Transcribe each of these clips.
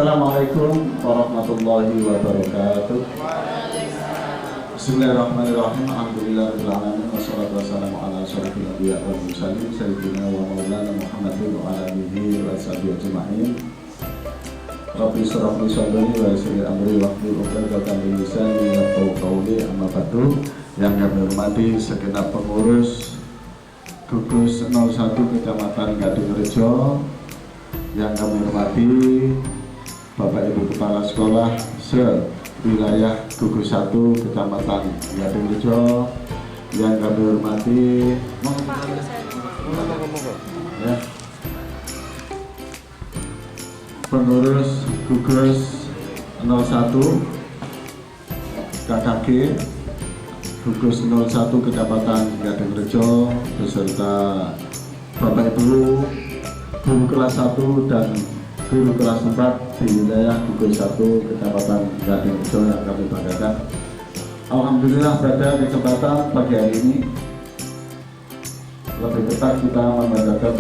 Assalamualaikum warahmatullahi wabarakatuh. Bismillahirrahmanirrahim. Alhamdulillahirabbil alamin wassalatu wassalamu ala asyrofil anbiya wal mursalin sayyidina wa maulana Muhammadin wa ala alihi wa sahbihi ajma'in. Rabbi shrah li sadri wa yassir li amri wahlul 'uqdatam min lisani yafqahu qawli. Amma ba'du. Yang kami hormati segenap pengurus Gugus 01 Kecamatan Gadingrejo, yang kami hormati Bapak Ibu Kepala Sekolah se-wilayah Gugus 1 Kecamatan Gadingrejo, yang kami hormati ya, pengurus Gugus 01 KKG Gugus 01 Kecamatan Gadingrejo beserta Bapak Ibu guru kelas 1 dan guru kelas 4 di wilayah Gugus 1 Kecamatan Gadingrejo yang kami banggakan. Alhamdulillah pada kesempatan pagi hari ini lebih tepat kita membanggakan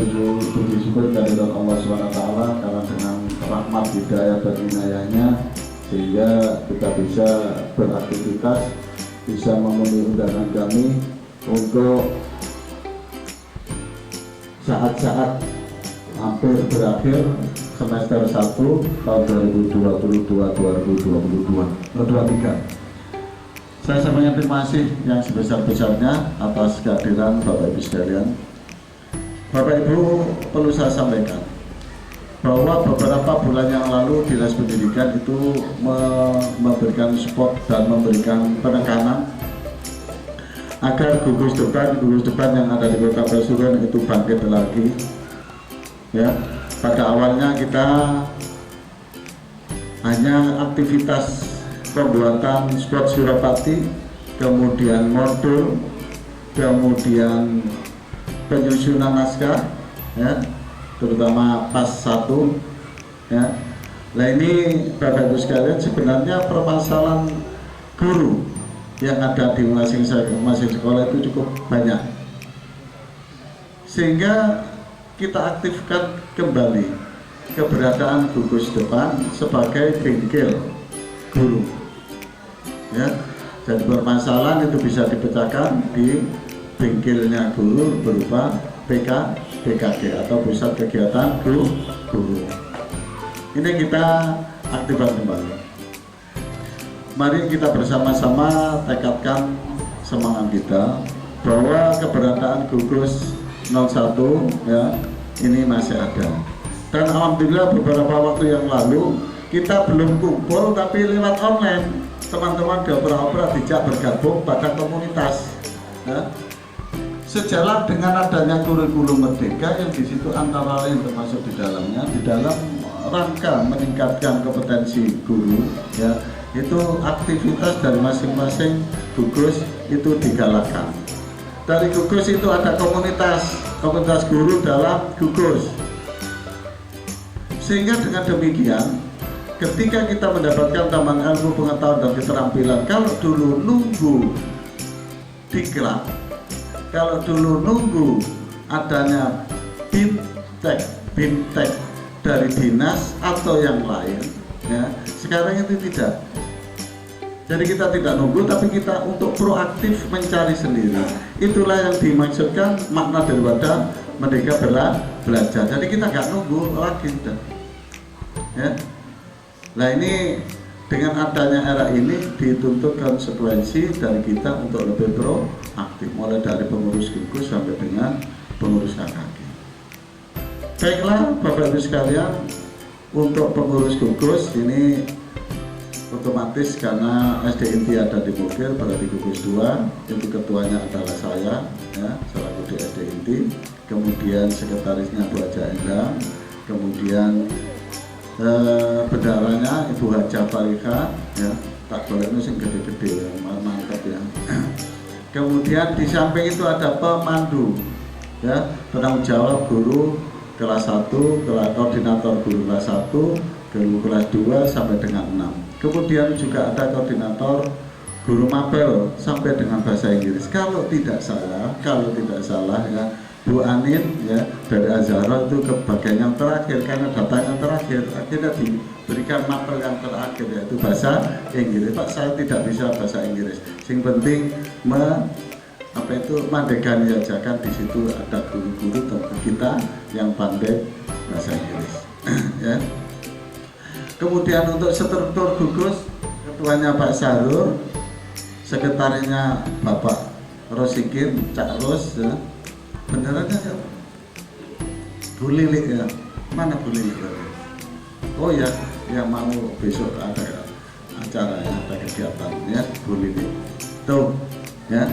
puji syukur dari Allah SWT karena dengan rahmat hidayah dan inayahnya sehingga kita bisa beraktivitas, bisa memenuhi undangan kami untuk saat-saat hampir berakhir semester 1 tahun 2022-2023. Saya sampaikan terima kasih yang sebesar-besarnya atas kehadiran Bapak Ibu sekalian. Bapak Ibu, perlu saya sampaikan bahwa beberapa bulan yang lalu Dinas Pendidikan itu memberikan support dan memberikan penekanan agar gugus depan yang ada di Kota Pasuruan itu bangkit lagi. Ya, pada awalnya kita hanya aktivitas pembuatan spot Surapati, kemudian modul, kemudian penyusunan naskah, ya, terutama pas 1, ya. Nah ini Bapak Ibu sekalian, sebenarnya permasalahan guru yang ada di masing-masing sekolah itu cukup banyak, sehingga kita aktifkan kembali keberadaan gugus depan sebagai bengkel guru. Ya, jadi permasalahan itu bisa dipecahkan di bengkelnya guru berupa PKG atau pusat kegiatan guru. Ini kita aktifkan kembali. Mari kita bersama-sama tekadkan semangat kita bahwa keberadaan gugus 01 ya ini masih ada. Dan alhamdulillah beberapa waktu yang lalu kita belum kumpul tapi lewat online teman-teman diopera-opera dijak bergabung pada komunitas, ya. Sejalan dengan adanya kurikulum merdeka yang di situ antara lain termasuk di dalamnya di dalam rangka meningkatkan kompetensi guru, ya, itu aktivitas dari masing-masing gugus itu digalakkan. Dari gugus itu ada komunitas guru dalam gugus, sehingga dengan demikian ketika kita mendapatkan tambahan ilmu, pengetahuan dan keterampilan, kalau dulu nunggu diklat, kalau dulu nunggu adanya bintek dari dinas atau yang lain, ya, sekarang itu tidak. Jadi kita tidak nunggu, tapi kita untuk proaktif mencari sendiri. Itulah yang dimaksudkan makna daripada Merdeka Belajar. Jadi kita nggak nunggu lagi, ya. Nah ini dengan adanya era ini dituntut konsekuensi dari kita untuk lebih proaktif, mulai dari pengurus gugus sampai dengan pengurus KKG. Baiklah Bapak Ibu sekalian, untuk pengurus gugus ini otomatis karena SD Inti ada di Bogor, berarti gugus 2 itu ketuanya adalah saya, ya, selaku di SD Inti, kemudian sekretarisnya Bu Haja Endang, kemudian bendaranya Ibu Haja Farika, ya, tak boleh sing gede-gede, mantap ya. Kemudian di samping itu ada pemandu, ya, penanggung jawab guru kelas 1, koordinator guru kelas 1, guru kelas 2 sampai dengan 6. Kemudian juga ada koordinator guru mapel sampai dengan bahasa Inggris. Kalau tidak salah ya, Bu Anin ya dari Azhar itu ke bagian yang terakhir karena data yang terakhir akhirnya diberikan mapel yang terakhir yaitu bahasa Inggris. Pak, saya tidak bisa bahasa Inggris. Yang penting mandegani saja, kan di situ ada guru-guru tentu kita yang pandai bahasa Inggris. Ya. Kemudian untuk struktur gugus, ketuanya Pak Sarur, sekretarinya Bapak Rosikin, Cak Ros, ya. Beneran ya? Bu Lili ya? Mana Bu Lili? Oh ya, yang mau besok ada acara ya, ada kegiatan ya, Bu Lili. Tuh, ya.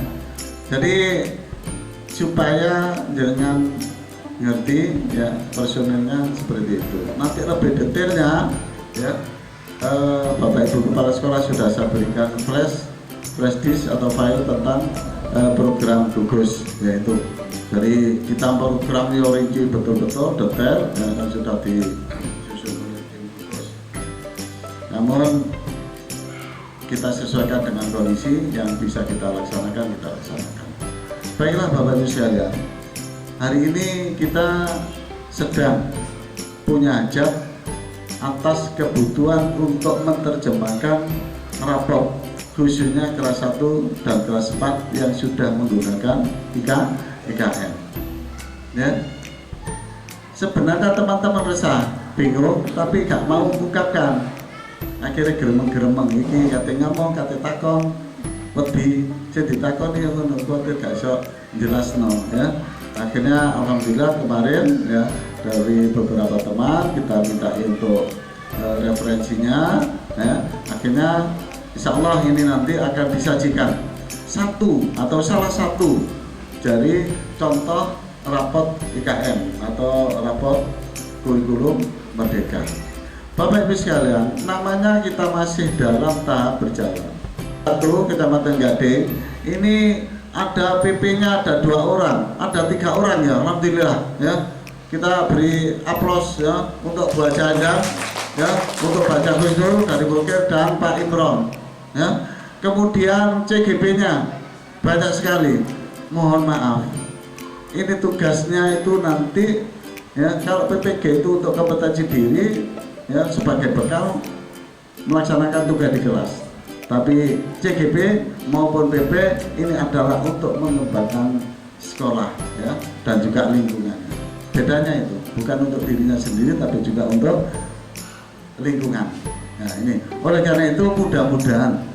Jadi supaya jangan ngerti ya personilnya seperti itu. Nanti lebih detailnya ya Bapak Ibu Kepala Sekolah sudah saya berikan flash disk atau file tentang program gugus, yaitu dari kita program rinci betul-betul detail yang sudah disusun oleh tim gugus. Namun kita sesuaikan dengan kondisi yang bisa kita laksanakan, kita laksanakan. Baiklah Bapak Ibu sekalian, hari ini kita sedang punya hajat atas kebutuhan untuk menerjemahkan rapor khususnya kelas 1 dan kelas 4 yang sudah menggunakan IKN. Ya. Sebenarnya teman-teman resah, bingung, tapi gak mau ungkapkan. Akhirnya geremeng-geremeng iki kate ngomong, kate takon, wedi jadi takon ya ngono kuwi gak iso jelasno ya. Akhirnya alhamdulillah kemarin ya dari beberapa teman kita minta untuk referensinya ya. Akhirnya insya Allah ini nanti akan disajikan satu atau salah satu dari contoh rapot IKN atau rapot kurikulum merdeka. Bapak Ibu sekalian, namanya kita masih dalam tahap berjalan. Satu, Kecamatan Gading, ini ada PP-nya ada 2 orang, ada 3 orang ya, alhamdulillah ya. Kita beri aplaus ya untuk Bu Janda ya, untuk Pak Kusnul dari Bukir dan Pak Imron ya. Kemudian CGP-nya banyak sekali. Mohon maaf. Ini tugasnya itu nanti ya, kalau PPG itu untuk kompetensi diri ya sebagai bekal melaksanakan tugas di kelas. Tapi CGP maupun PP ini adalah untuk mengembangkan sekolah ya dan juga lingkungannya. Bedanya itu bukan untuk dirinya sendiri tapi juga untuk lingkungan. Nah ini oleh karena itu mudah-mudahan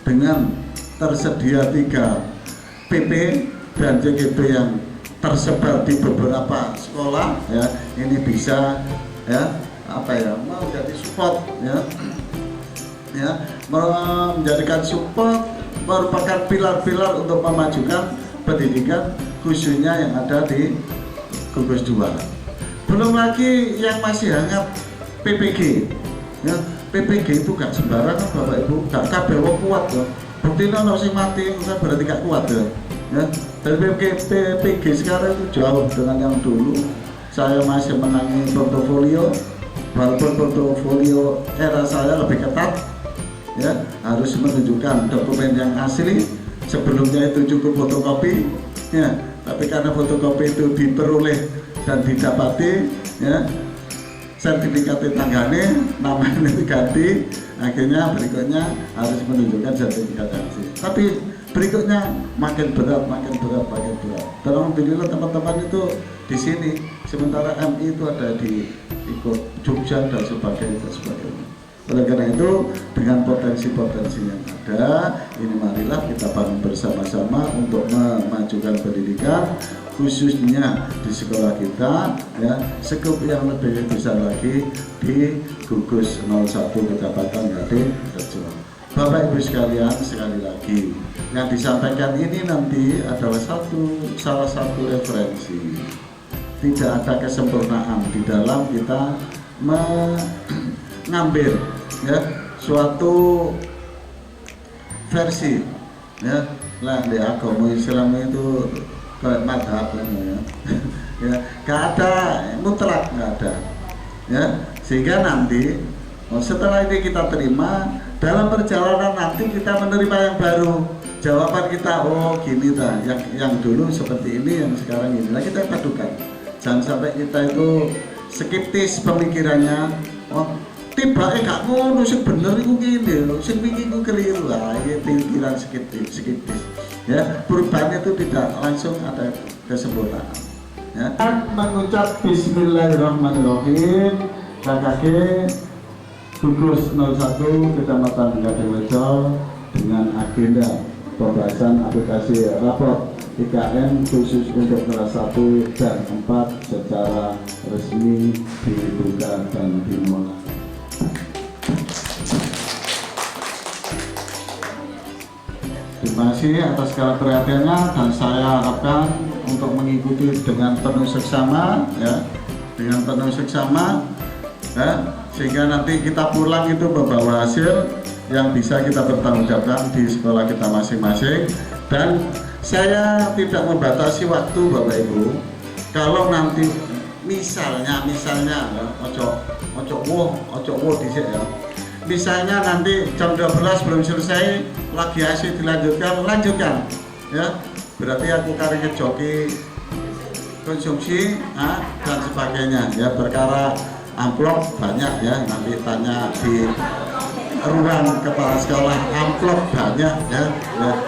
dengan tersedia 3 PP dan CGP yang tersebar di beberapa sekolah ya ini bisa ya menjadi support ya menjadikan support merupakan pilar-pilar untuk memajukan pendidikan khususnya yang ada di gugus 2. Belum lagi yang masih hangat PPG ya. PPG itu gak sembarangan Bapak Ibu, gak kabeh wong kuat loh. Buktinya ono sing mati bukan berarti gak kuat ya. Dari PPG sekarang itu jauh dengan yang dulu. Saya masih menangi portofolio, walaupun portofolio era saya lebih ketat ya, harus menunjukkan dokumen yang asli. Sebelumnya itu cukup fotokopi ya, tapi karena fotokopi itu diperoleh dan didapati ya, sertifikat tanggane namanya diganti, akhirnya berikutnya harus menunjukkan sertifikat asli. Tapi berikutnya makin berat. Dan alhamdulillah teman-teman itu di sini, sementara MI itu ada di ikut Jogja dan sebagainya. Oleh karena itu dengan potensi-potensi yang ada, ini marilah kita bangun bersama-sama untuk memajukan pendidikan khususnya di sekolah kita ya, skup yang lebih besar lagi di gugus 01 Kecamatan Gading Rejo. Bapak Ibu sekalian, sekali lagi yang disampaikan ini nanti adalah salah satu referensi. Tidak ada kesempurnaan di dalam kita mengambil ya suatu versi ya lah di agama Islam itu kayak madhab ya. Ya gak ada mutlak, gak ada ya, sehingga nanti setelah ini kita terima dalam perjalanan nanti kita menerima yang baru. jawaban kita, oh gini ta, yang dulu seperti ini, yang sekarang ini. Nah, kita padukan. Jangan sampai kita itu skeptis pemikirannya. Oh, tiba gak ngono sing bener iku ngene lho, sing iki iku keliru. Lah, ini pikiran skeptis. Ya, perubahan itu tidak langsung ada kesempurnaan. Ya. Mengucap Bismillahirrahmanirrahim, KKG Gugus 01 Kecamatan Gadingrejo dengan agenda pembahasan aplikasi rapor IKN khusus untuk kelas 1 dan 4 secara resmi dibuka dan dimulai. Terima kasih atas segala perhatiannya, dan saya harapkan untuk mengikuti dengan penuh seksama, ya, dengan penuh seksama, ya, sehingga nanti kita pulang itu membawa hasil yang bisa kita bertanggungjawabkan di sekolah kita masing-masing. Dan saya tidak membatasi waktu Bapak Ibu. Kalau nanti misalnya ojo dhisik ya. Misalnya nanti jam 12 belum selesai, lagi asik lanjutkan ya. Berarti aku kari ngejoki konsumsi dan sebagainya ya. Perkara amplop banyak ya, nanti tanya di ruang kepala sekolah, amplop banyak ya,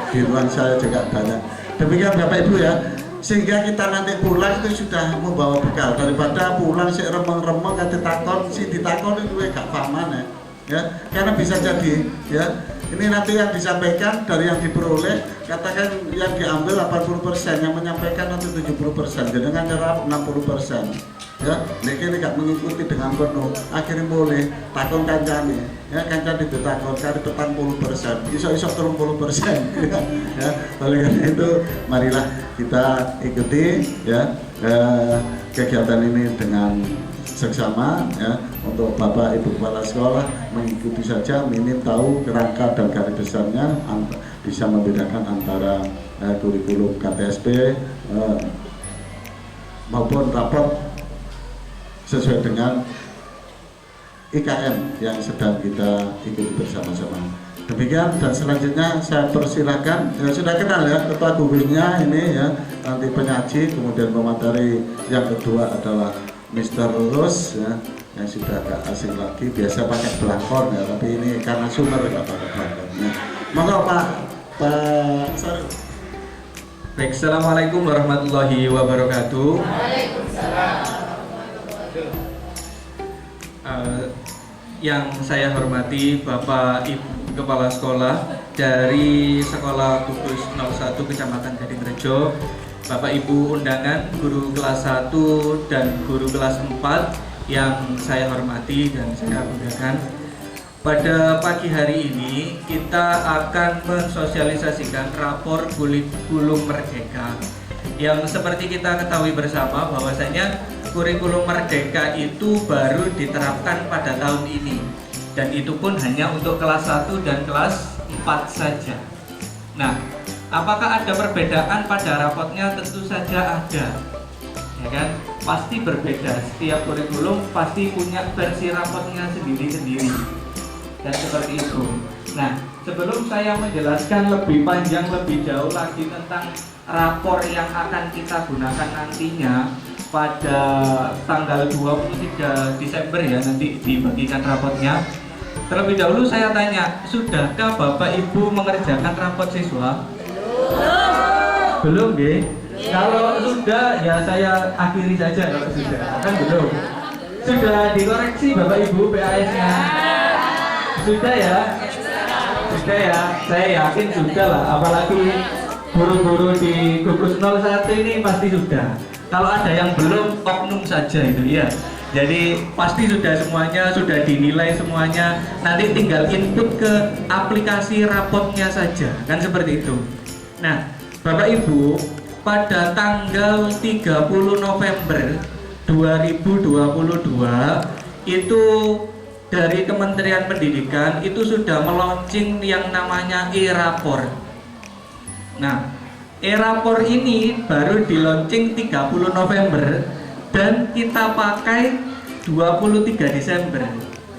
di ruang saya juga banyak. Demikian Bapak Ibu ya, sehingga kita nanti pulang itu sudah membawa bekal, daripada pulang si remeng-remeng kate takon, si ditakon itu gak pahaman ya, karena bisa jadi ya, ini nanti yang disampaikan dari yang diperoleh, katakan yang diambil 80%, yang menyampaikan nanti 70%, jadi dengan nyerap 60%. Ya, ini gak mengikuti dengan penuh, akhirnya boleh takon kancane, ya kancane ditakon kari 40%, iso-iso 30%, ya. Oleh karena itu, marilah kita ikuti ya kegiatan ini dengan seksama ya. Untuk Bapak Ibu Kepala Sekolah mengikuti saja, minim tahu kerangka dan garis besarnya, bisa membedakan antara kurikulum KTSP maupun rapor sesuai dengan IKN yang sedang kita ikuti bersama-sama. Demikian, dan selanjutnya saya persilahkan, ya sudah kenal ya ketua gugusnya ini ya, nanti penyaji, kemudian pemateri yang kedua adalah Mr. Rus ya, yang sudah agak asing lagi, biasa pakai belangkon ya, tapi ini karena sumber nggak pakai belangkonnya. Monggo Pak Sarif. Baik, assalamualaikum warahmatullahi wabarakatuh. Waalaikumsalam. Yang saya hormati Bapak Ibu Kepala Sekolah dari Sekolah Gugus 01 Kecamatan Gadingrejo, Bapak Ibu undangan, guru kelas 1 dan guru kelas 4 yang saya hormati dan saya banggakan. Pada pagi hari ini kita akan mensosialisasikan rapor kurikulum merdeka yang seperti kita ketahui bersama bahwasanya kurikulum merdeka itu baru diterapkan pada tahun ini, dan itu pun hanya untuk kelas 1 dan kelas 4 saja. Nah, apakah ada perbedaan pada rapotnya? Tentu saja ada, ya kan? Pasti berbeda, setiap kurikulum pasti punya versi rapotnya sendiri-sendiri, dan seperti itu. Nah, sebelum saya menjelaskan lebih panjang, lebih jauh lagi tentang rapor yang akan kita gunakan nantinya pada tanggal 23 Desember ya, nanti dibagikan rapotnya. Terlebih dahulu saya tanya, sudahkah Bapak Ibu mengerjakan rapot siswa? Belum, Be? Kalau sudah ya saya akhiri saja, kalau sudah kan belum. Sudah dikoreksi Bapak Ibu PAS-nya? Sudah ya? Sudah ya? Saya yakin sudah lah, apalagi guru-guru di Gugus 01 ini pasti sudah. Kalau ada yang belum, oknum saja itu ya. Jadi pasti sudah semuanya, sudah dinilai semuanya. Nanti tinggal input ke aplikasi rapotnya saja, kan seperti itu. Nah, Bapak Ibu, pada tanggal 30 November 2022 itu dari Kementerian Pendidikan itu sudah meluncing yang namanya e-rapor. Nah, e-rapor ini baru di launching 30 November dan kita pakai 23 Desember.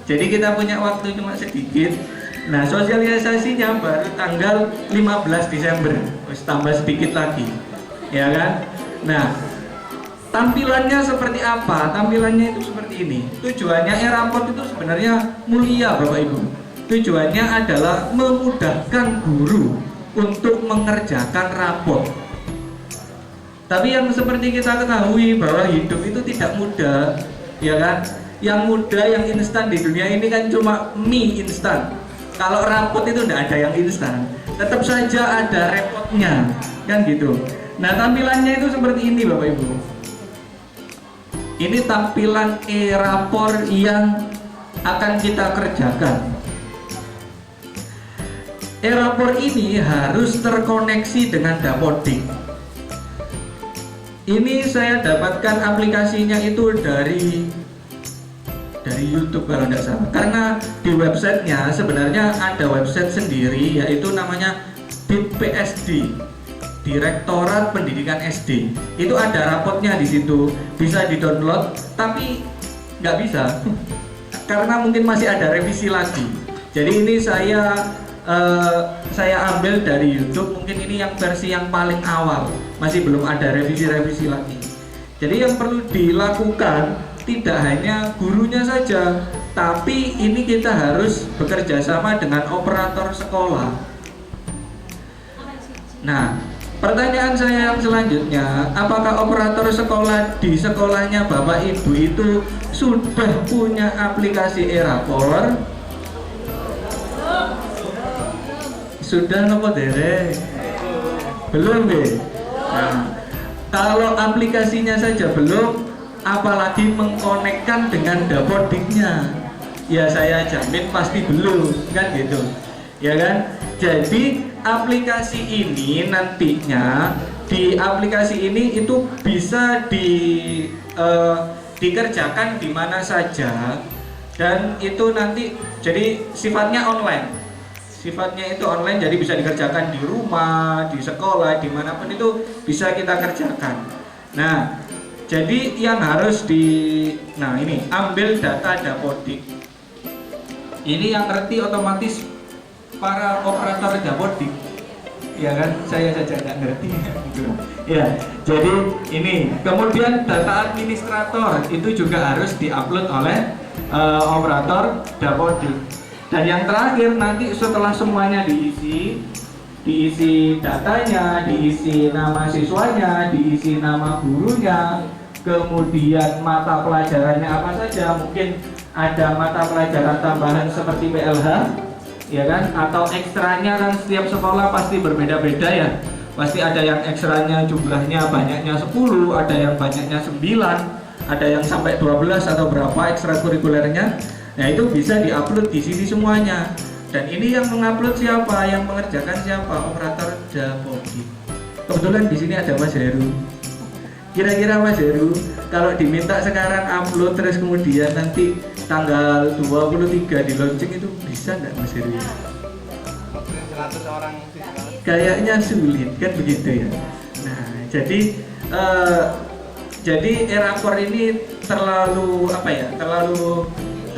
Jadi kita punya waktu cuma sedikit. Nah, sosialisasinya baru tanggal 15 Desember, terus tambah sedikit lagi, ya kan? Nah, tampilannya seperti apa? Tampilannya itu seperti ini. Tujuannya e-raport itu sebenarnya mulia, Bapak Ibu. Tujuannya adalah memudahkan guru untuk mengerjakan rapor. Tapi yang seperti kita ketahui bahwa hidup itu tidak mudah, ya kan? Yang mudah, yang instan di dunia ini kan cuma mie instan. Kalau rapot itu tidak ada yang instan, tetap saja ada repotnya, kan gitu. Nah, tampilannya itu seperti ini, Bapak Ibu. Ini tampilan e-rapor yang akan kita kerjakan. E-rapor ini harus terkoneksi dengan Dapodik. Ini saya dapatkan aplikasinya itu dari YouTube kalau tidak salah, karena di websitenya sebenarnya ada website sendiri, yaitu namanya DPSD, Direktorat Pendidikan SD. Itu ada rapotnya di situ, bisa di-download, tapi nggak bisa karena mungkin masih ada revisi lagi. Jadi ini saya ambil dari YouTube, mungkin ini yang versi yang paling awal, masih belum ada revisi-revisi lagi. Jadi yang perlu dilakukan tidak hanya gurunya saja, tapi ini kita harus bekerja sama dengan operator sekolah. Nah, pertanyaan saya yang selanjutnya, apakah operator sekolah di sekolahnya Bapak Ibu itu sudah punya aplikasi e-rapor? Sudah nopo derek? Belum deh. Nah, kalau aplikasinya saja belum, apalagi mengkonekkan dengan Dapodiknya, ya saya jamin pasti belum, kan gitu, ya kan? Jadi aplikasi ini nantinya, di aplikasi ini itu bisa dikerjakan di mana saja, dan itu nanti jadi sifatnya online. Sifatnya itu online, jadi bisa dikerjakan di rumah, di sekolah, dimanapun itu bisa kita kerjakan. Nah, jadi yang harus ini ambil data Dapodik. Ini yang ngerti otomatis para operator Dapodik, ya kan? Saya saja nggak ngerti. Ya, jadi ini. Kemudian data administrator itu juga harus diupload oleh operator Dapodik. Dan yang terakhir nanti setelah semuanya diisi datanya, diisi nama siswanya, diisi nama gurunya, kemudian mata pelajarannya apa saja, mungkin ada mata pelajaran tambahan seperti PLH, ya kan, atau ekstranya kan setiap sekolah pasti berbeda-beda ya, pasti ada yang ekstranya jumlahnya banyaknya 10, ada yang banyaknya 9, ada yang sampai 12 atau berapa ekstrakurikulernya. Nah, itu bisa diupload di sini semuanya. Dan ini yang mengupload siapa, yang mengerjakan siapa? Operator Dapodik. Kebetulan di sini ada Mas Heru. Kira-kira Mas Heru kalau diminta sekarang upload terus kemudian nanti tanggal 23 di launching, itu bisa nggak Mas Heru? 100 orang sih. Kayaknya sulit kan begitu ya. Nah, jadi e-rapor ini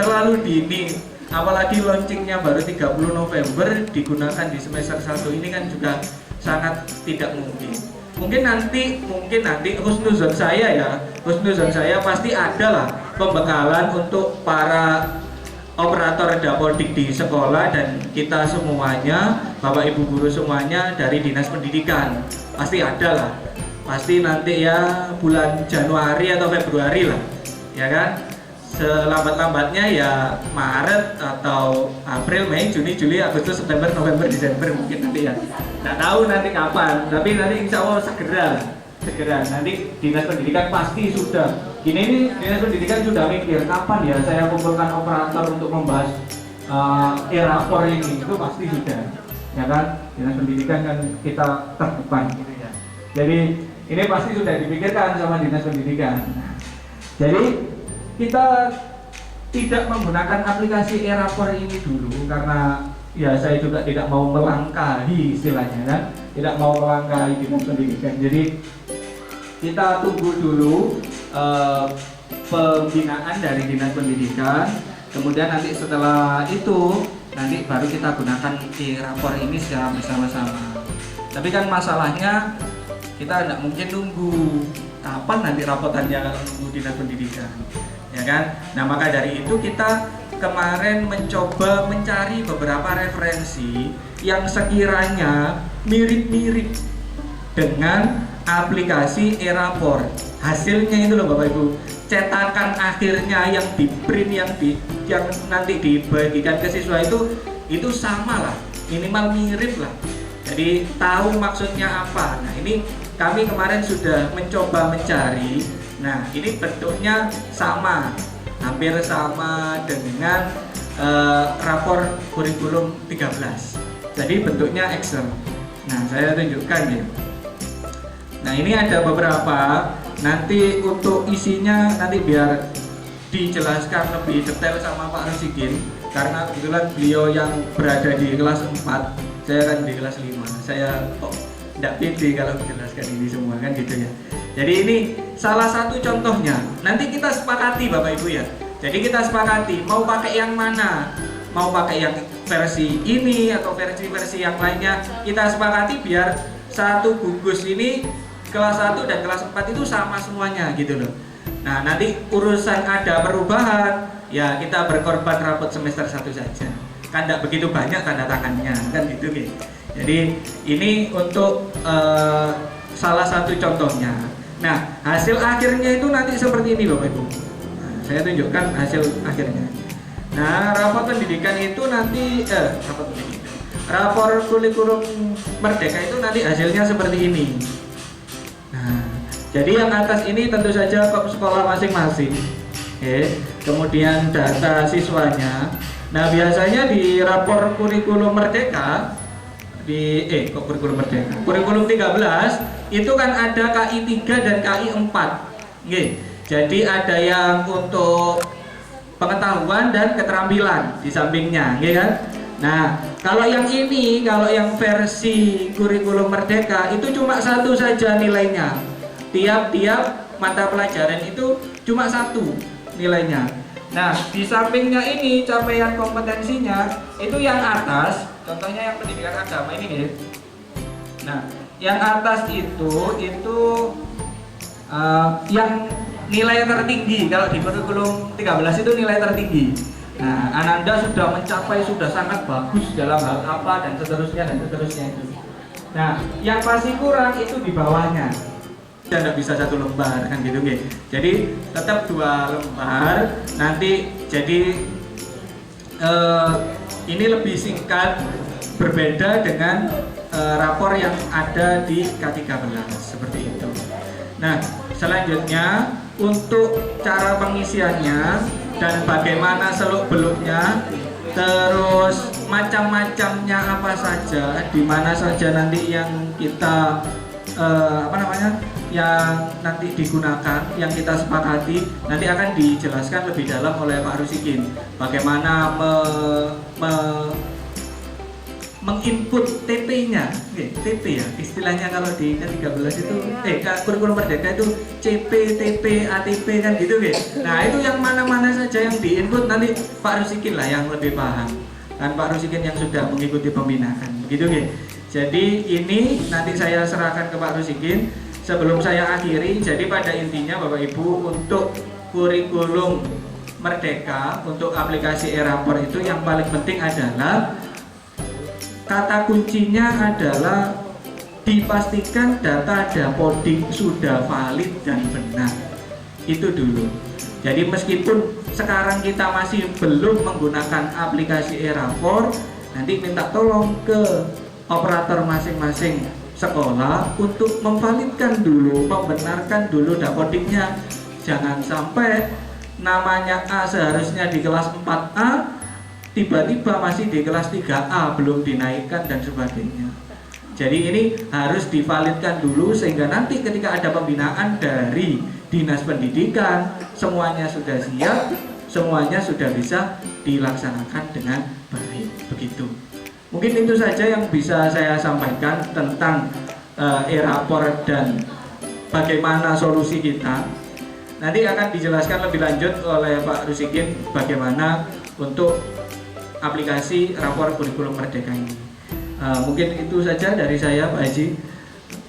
terlalu dini, apalagi launchingnya baru 30 November, digunakan di semester 1 ini kan juga sangat tidak mungkin. Mungkin nanti husnuzon saya pasti ada lah pembekalan untuk para operator Dapodik di sekolah dan kita semuanya, Bapak Ibu guru semuanya dari Dinas Pendidikan. Pasti ada lah. Pasti nanti ya bulan Januari atau Februari lah, ya kan? Selambat-lambatnya ya Maret atau April, Mei, Juni, Juli, Agustus, September, November, Desember mungkin nanti ya. Nggak tahu nanti kapan, tapi nanti insya Allah segera. Nanti Dinas Pendidikan pasti sudah. Ini Dinas Pendidikan sudah mikir kapan ya saya kumpulkan operator untuk membahas e-rapor ini, itu pasti sudah. Ya kan, Dinas Pendidikan kan kita terdepan gitu ya. Jadi ini pasti sudah dipikirkan sama Dinas Pendidikan. Jadi kita tidak menggunakan aplikasi e-rapor ini dulu karena ya saya juga tidak mau melangkahi istilahnya kan, tidak mau melangkahi Dinas Pendidikan. Jadi kita tunggu dulu pembinaan dari Dinas Pendidikan, kemudian nanti setelah itu nanti baru kita gunakan e-rapor ini secara bersama-sama. Tapi kan masalahnya kita tidak mungkin nunggu kapan nanti rapotannya kalau nunggu dinas pendidikan, ya kan? Nah maka dari itu kita kemarin mencoba mencari beberapa referensi yang sekiranya mirip-mirip dengan aplikasi e-rapor. Hasilnya itu loh Bapak Ibu, cetakan akhirnya yang di print yang nanti dibagikan ke siswa itu sama lah, minimal mirip lah. Jadi tahu maksudnya apa. Nah ini kami kemarin sudah mencoba mencari. Nah ini bentuknya sama, hampir sama dengan rapor kurikulum 13. Jadi bentuknya Excel. Nah saya tunjukkan ya. Nah ini ada beberapa. Nanti untuk isinya nanti biar dijelaskan lebih detail sama Pak Rusikin, karena kebetulan beliau yang berada di kelas 4, saya kan di kelas 5. Saya kok tidak pede kalau menjelaskan ini semua kan gitu ya. Jadi ini salah satu contohnya. Nanti kita sepakati Bapak Ibu ya. Jadi kita sepakati mau pakai yang mana, mau pakai yang versi ini atau versi-versi yang lainnya. Kita sepakati biar satu gugus ini kelas 1 dan kelas 4 itu sama semuanya gitu loh. Nah nanti urusan ada perubahan ya kita berkorban rapot semester 1 saja. Kan tidak begitu banyak tanda tangannya kan gitu gitu. Jadi ini untuk salah satu contohnya. Nah hasil akhirnya itu nanti seperti ini Bapak Ibu. Nah, saya tunjukkan hasil akhirnya. Nah rapor pendidikan itu nanti rapor kurikulum merdeka itu nanti hasilnya seperti ini. Nah, jadi yang atas ini tentu saja sekolah masing-masing, kemudian data siswanya. Nah biasanya di rapor kurikulum merdeka kurikulum merdeka, kurikulum 13 itu kan ada KI 3 dan KI 4. Jadi ada yang untuk pengetahuan dan keterampilan di sampingnya, kan? Nah, kalau yang ini, kalau yang versi kurikulum merdeka itu cuma satu saja nilainya. Tiap-tiap mata pelajaran itu cuma satu nilainya. Nah, di sampingnya ini capaian kompetensinya itu yang atas, contohnya yang pendidikan agama ini nih. Nah, yang atas itu yang nilai tertinggi. Kalau di kurikulum 13 itu nilai tertinggi. Nah, Ananda sudah mencapai, sudah sangat bagus dalam hal apa dan seterusnya itu. Nah, yang masih kurang itu di bawahnya. Tidak bisa satu lembar kan gitu gitu. Jadi tetap 2 lembar. Nanti jadi ini lebih singkat, berbeda dengan rapor yang ada di K13 seperti itu. Nah, selanjutnya untuk cara pengisiannya dan bagaimana seluk-beluknya, terus macam-macamnya apa saja, di mana saja nanti yang kita yang nanti digunakan, yang kita sepakati nanti akan dijelaskan lebih dalam oleh Pak Rusikin. Bagaimana menginput TP-nya, TP ya istilahnya kalau di K13 itu, kurikulum merdeka itu CP, TP, ATP kan gitu Nah itu yang mana-mana saja yang diinput nanti Pak Rusikin lah yang lebih paham. Kan Pak Rusikin yang sudah mengikuti pembinaan, begitu Jadi ini nanti saya serahkan ke Pak Rusikin. Sebelum saya akhiri, jadi pada intinya Bapak Ibu untuk kurikulum merdeka, untuk aplikasi e-rapor itu yang paling penting adalah kata kuncinya adalah dipastikan data dapoding sudah valid dan benar. Itu dulu. Jadi meskipun sekarang kita masih belum menggunakan aplikasi e-rapor, nanti minta tolong ke operator masing-masing sekolah untuk memvalidkan dulu, membenarkan dulu dapodingnya. Jangan sampai namanya A seharusnya di kelas 4A, tiba-tiba masih di kelas 3A, belum dinaikkan dan sebagainya. Jadi ini harus divalidkan dulu sehingga nanti ketika ada pembinaan dari Dinas Pendidikan, semuanya sudah siap, semuanya sudah bisa dilaksanakan dengan baik. Begitu. Mungkin itu saja yang bisa saya sampaikan tentang e-rapor dan bagaimana solusi kita. Nanti akan dijelaskan lebih lanjut oleh Pak Rusikin bagaimana untuk aplikasi rapor kurikulum Merdeka ini. Mungkin itu saja dari saya, Pak Haji.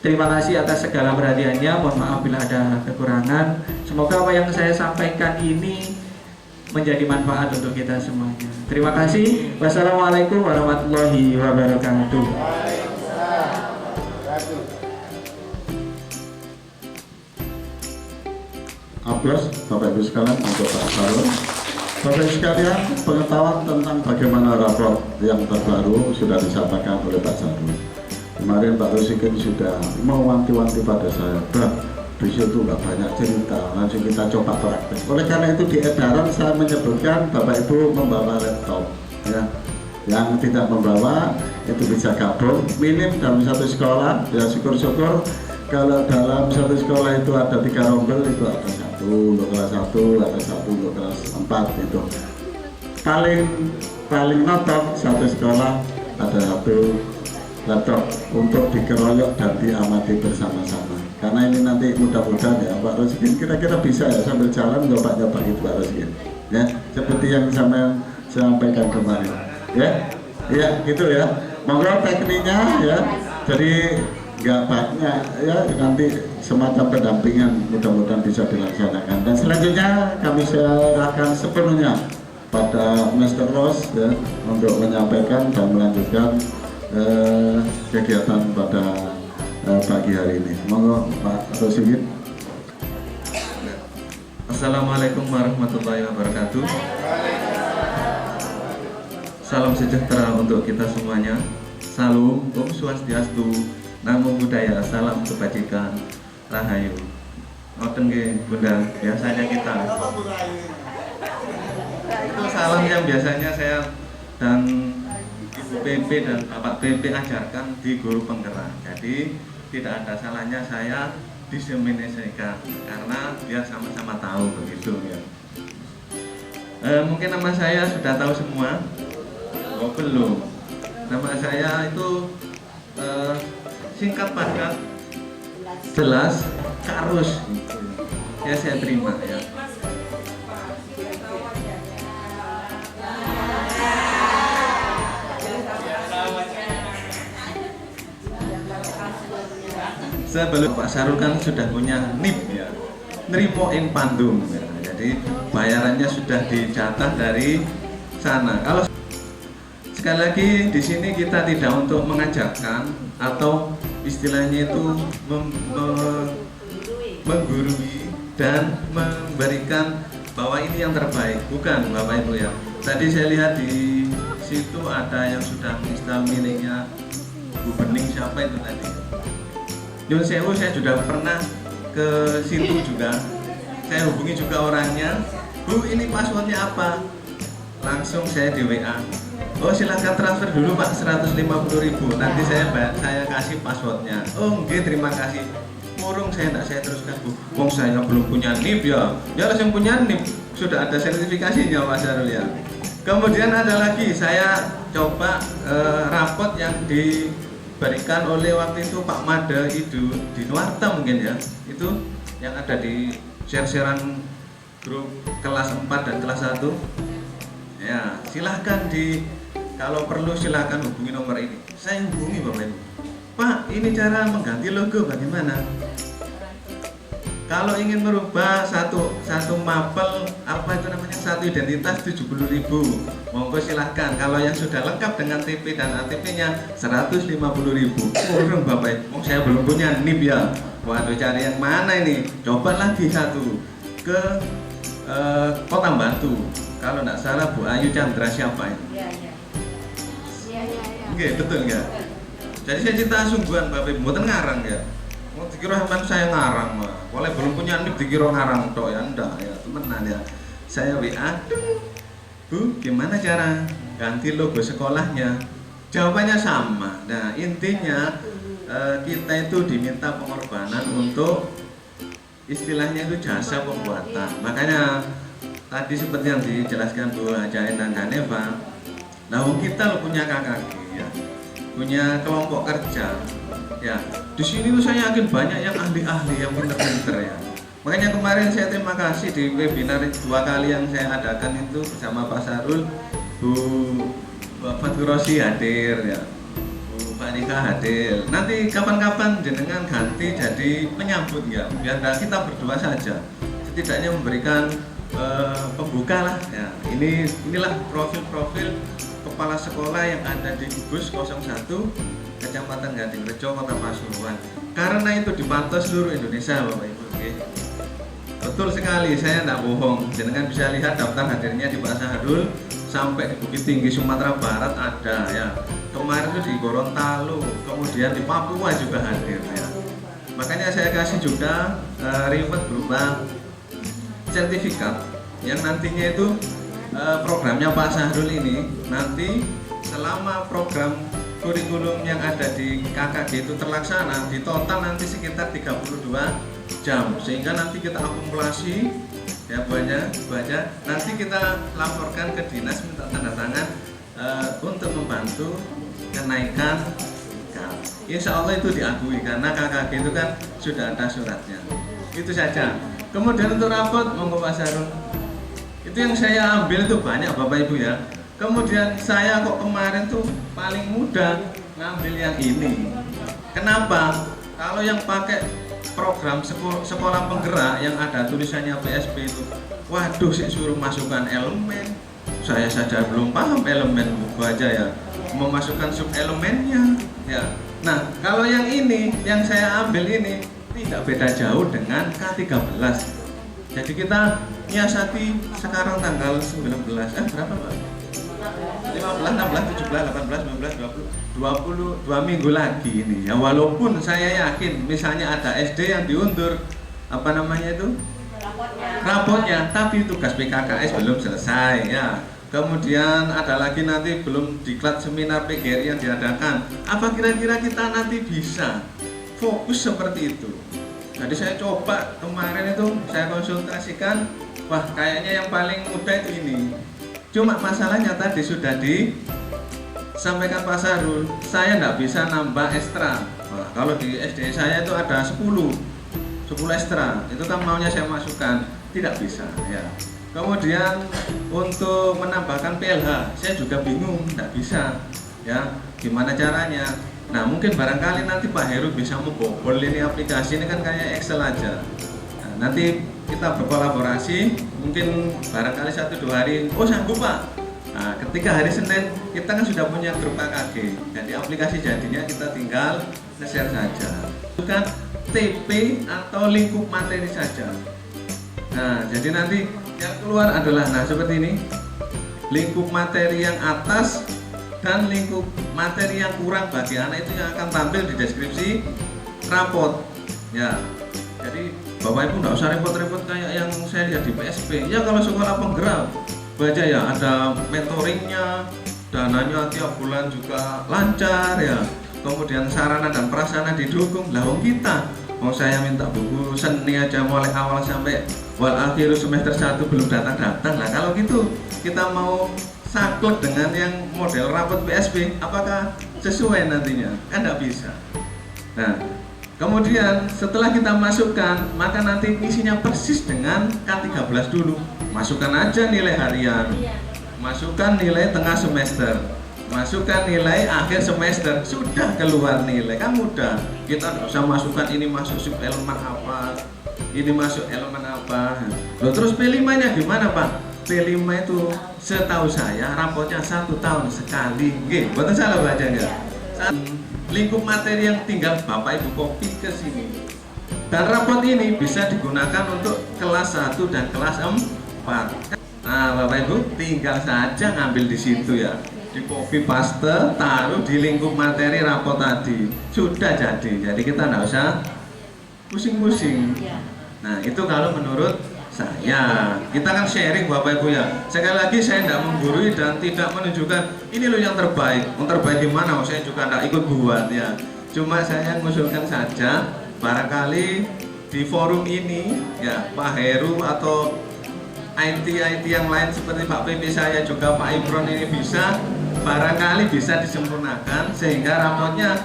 Terima kasih atas segala perhatiannya. Mohon maaf bila ada kekurangan. Semoga apa yang saya sampaikan ini menjadi manfaat untuk kita semuanya. Terima kasih. Wassalamualaikum warahmatullahi wabarakatuh. Aplaus Bapak Ibu sekalian untuk Pak Sarul. Bapak Ibu sekalian, pengetahuan tentang bagaimana rapor yang terbaru sudah disampaikan oleh Pak Sarul. Kemarin Pak Rosikin sudah mewanti-wanti pada saya, di situ nggak banyak cerita, langsung kita coba praktek. Oleh karena itu di edaran saya menyebutkan Bapak Ibu membawa laptop, ya. Yang tidak membawa itu bisa gabung, minim dalam satu sekolah, ya syukur-syukur. Kalau dalam satu sekolah itu ada 3 rombel, itu ada 1 untuk kelas 1, ada 1 untuk kelas 4 itu. Paling notok satu sekolah ada 1 laptop untuk dikeroyok dan diamati bersama-sama. Karena ini nanti mudah-mudahan ya Pak Rosikin kira-kira bisa ya sambil jalan nyoba-nyoba itu Pak Rosikin. Ya, seperti yang saya sampaikan kemarin. Ya, gitu ya. Monggo tekniknya ya. Jadi nggak banyak ya, nanti semacam pendampingan mudah-mudahan bisa dilaksanakan. Dan selanjutnya kami serahkan sepenuhnya pada Mr. Ross ya untuk menyampaikan dan melanjutkan kegiatan pada pagi hari ini. Monggo Pak Rosigit. Assalamualaikum warahmatullahi wabarakatuh. Salam sejahtera untuk kita semuanya. Salam, Om Swastiastu, Namo Buddhaya, salam kebajikan, Rahayu. Ngoten nggih, Bunda, biasanya kita. Itu salam yang biasanya saya dan Ibu PP dan Bapak PP ajarkan di guru penggerak. Jadi tidak ada salahnya saya diseminasikan karena biar sama-sama tahu begitu ya. Mungkin nama saya sudah tahu semua. Oh, belum. Nama saya itu singkat padat, jelas, karus. Ya saya terima ya. Sebelum Pak Sarul kan sudah punya NIP ya, nerimoin pandum ya. Jadi bayarannya sudah dijatah dari sana. Kalau sekali lagi di sini kita tidak untuk mengajarkan atau istilahnya itu menggurui dan memberikan bahwa ini yang terbaik, bukan Bapak Ibu ya. Tadi saya lihat di situ ada yang sudah menginstal miliknya Bu Bening, siapa itu tadi? Nyun Sewu, saya sudah pernah ke situ juga. Saya hubungi juga orangnya. Bu, ini passwordnya apa? Langsung saya di WA. Oh, silahkan transfer dulu Pak, 150.000. Nanti saya kasih passwordnya. Oh, oke, terima kasih. Murung saya tidak saya teruskan Bu. Wong saya belum punya NIP ya. Ya langsung punya NIP. Sudah ada sertifikasinya Pak Sarul ya. Kemudian ada lagi saya coba rapot yang diberikan oleh waktu itu Pak Made itu di Nuarta mungkin ya. Itu yang ada di share-sharean grup kelas 4 dan kelas 1. Ya, silahkan kalau perlu silahkan hubungi nomor ini. Saya hubungi Bapak Ibu. Pak, ini cara mengganti logo bagaimana? Kalau ingin merubah satu mapel apa itu namanya, satu identitas 70.000, monggo silahkan. Kalau yang sudah lengkap dengan TP dan ATP-nya 150.000. Kurang Bapak Ibu, saya belum punya NIP ya. Waduh, cari yang mana ini? Coba lagi satu ke Kota Batu. Kalau tidak salah Bu Ayu Chandra siapa ini? Iya. Oke, betul nggak? Jadi saya cinta sungguhan Bapak Ibu, bukan ngarang ya. Mau dikira saya ngarang mah. Boleh belum punya NIP dikira ngarang tok ya, enggak ya, temenan ya. Saya WA, Bu, gimana cara ganti logo sekolahnya? Jawabannya sama. Nah, intinya kita itu diminta pengorbanan untuk istilahnya itu jasa pembuatan. Makanya tadi seperti yang dijelaskan Bu Hajain dan Haneva, nah kita punya KKG ya, punya kelompok kerja ya. Di sini tuh saya yakin banyak yang ahli-ahli yang pinter-pinter ya. Makanya kemarin saya terima kasih di webinar 2 kali yang saya adakan itu bersama Pak Sarul. Bu Bapak Rosi hadir ya, Bu Fanika hadir. Nanti kapan-kapan jenengan ganti jadi penyambut ya, biar kita berdua saja. Setidaknya memberikan pembuka lah ya. Inilah profil-profil kepala sekolah yang ada di Gugus 01 Kecamatan Gadingrejo, Kota Pasuruan. Karena itu dipantau seluruh Indonesia, Bapak Ibu. Oke. Betul sekali, saya tidak bohong. Jenengan bisa lihat daftar hadirnya di Pak Sahrul sampai di Bukit Tinggi Sumatera Barat ada ya. Kemarin itu di Gorontalo, kemudian di Papua juga hadir ya. Makanya saya kasih juga reward berupa sertifikat yang nantinya itu programnya Pak Sahrul ini nanti selama program kurikulum yang ada di KKG itu terlaksana, di total nanti sekitar 32 jam, sehingga nanti kita akumulasi ya baca nanti kita laporkan ke dinas minta tanda tangan untuk membantu kenaikan. Insya Allah itu diakui karena KKG itu kan sudah ada suratnya. Itu saja. Kemudian untuk rapot monggo Pak Sahrul. Itu yang saya ambil itu banyak Bapak Ibu ya. Kemudian saya kok kemarin tuh paling mudah ngambil yang ini. Kenapa? Kalau yang pakai program sekolah penggerak yang ada tulisannya PSP itu, waduh sih suruh masukkan elemen. Saya saja belum paham elemen baca ya. Memasukkan sub elemennya ya. Nah, kalau yang ini yang saya ambil ini tidak beda jauh dengan K13. Jadi kita nyiasati sekarang tanggal 19. Berapa Pak? 15, 16, 17, 18, 19, 20, 22 minggu lagi ini ya. Walaupun saya yakin misalnya ada SD yang diundur apa namanya itu rapotnya, tapi tugas PKKS belum selesai ya. Kemudian ada lagi nanti belum diklat seminar PGRI yang diadakan. Apa kira-kira kita nanti bisa fokus seperti itu? Jadi saya coba kemarin itu saya konsultasikan, wah kayaknya yang paling mudah itu ini. Cuma masalahnya tadi sudah disampaikan Pak Sahrul, saya tidak bisa nambah ekstra. Nah, kalau di SD saya itu ada 10 ekstra, itu kan maunya saya masukkan, tidak bisa ya. Kemudian untuk menambahkan PLH, saya juga bingung, tidak bisa ya. Gimana caranya? Nah mungkin barangkali nanti Pak Heru bisa membobol ini aplikasi ini kan kayak Excel aja. Nah, nanti kita berkolaborasi, mungkin barangkali 1-2 hari, oh sanggup Pak. Nah, ketika hari Senin kita kan sudah punya grup KKG, jadi aplikasi jadinya kita tinggal share saja. Bukan TP atau lingkup materi saja. Nah, jadi nanti yang keluar adalah nah seperti ini, lingkup materi yang atas dan lingkup materi yang kurang bagi anak itu yang akan tampil di deskripsi rapot ya. Jadi Bapak Ibu nggak usah repot-repot kayak yang saya lihat di PSP ya. Kalau sekolah penggerak baca ya ada mentoringnya, dananya tiap bulan juga lancar ya, kemudian sarana dan prasarana didukung. Lah kita mau saya minta buku seni aja mulai awal sampai wal akhir semester 1 belum datang-datang. Lah kalau gitu kita mau saklek dengan yang model rapot PSP, apakah sesuai nantinya? Kan tidak bisa. Nah, kemudian setelah kita masukkan, maka nanti isinya persis dengan K13 dulu. Masukkan aja nilai harian, masukkan nilai tengah semester, masukkan nilai akhir semester, sudah keluar nilai. Kan mudah. Kita tidak usah masukkan ini masuk sub elemen apa, ini masuk elemen apa. Loh, terus P5-nya gimana Pak? P5 itu setahu saya rapotnya 1 tahun sekali. Nggih, betul salah bacanya. Lingkup materi yang tinggal Bapak Ibu copy ke sini. Dan rapot ini bisa digunakan untuk kelas 1 dan kelas 4. Nah, Bapak Ibu tinggal saja ngambil di situ ya. Di copy paste, taruh di lingkup materi rapot tadi. Sudah jadi. Jadi kita nggak usah pusing-pusing. Nah, itu kalau menurut saya. Kita kan sharing Bapak Ibu ya. Sekali lagi saya tidak menggurui dan tidak menunjukkan ini loh yang terbaik. Yang terbaik gimana? Saya juga tidak ikut buat ya. Cuma saya mengusulkan saja, barangkali di forum ini ya Pak Heru atau IT yang lain seperti Pak PP saya juga Pak Ibron ini bisa barangkali bisa disempurnakan sehingga rapotnya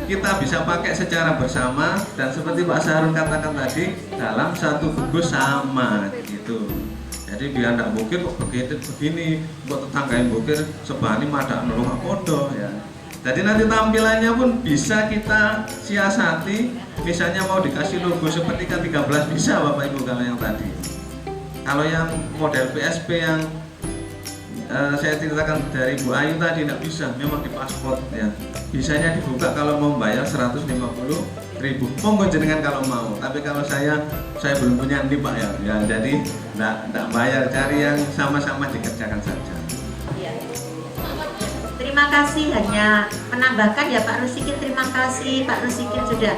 kita bisa pakai secara bersama dan seperti Pak Sahrul katakan tadi dalam satu gugus sama gitu. Jadi Jadi biar ndak bukir kok begini, buat tetangga yang bukir sebani madak ngeluh podo ya. Jadi nanti tampilannya pun bisa kita siasati. Misalnya mau dikasih logo seperti K13 bisa Bapak Ibu kalau yang tadi. Kalau yang model PSP yang saya ceritakan dari Bu Ayu tadi tidak bisa, memang di paspor ya. Bisanya dibuka kalau mau bayar 150.000. Monggo jenengan kalau mau. Tapi kalau saya belum punya nih Pak ya. Ya jadi enggak bayar, cari yang sama-sama dikerjakan saja. Ya. Terima kasih, hanya menambahkan ya Pak Rusikin, terima kasih Pak Rusikin sudah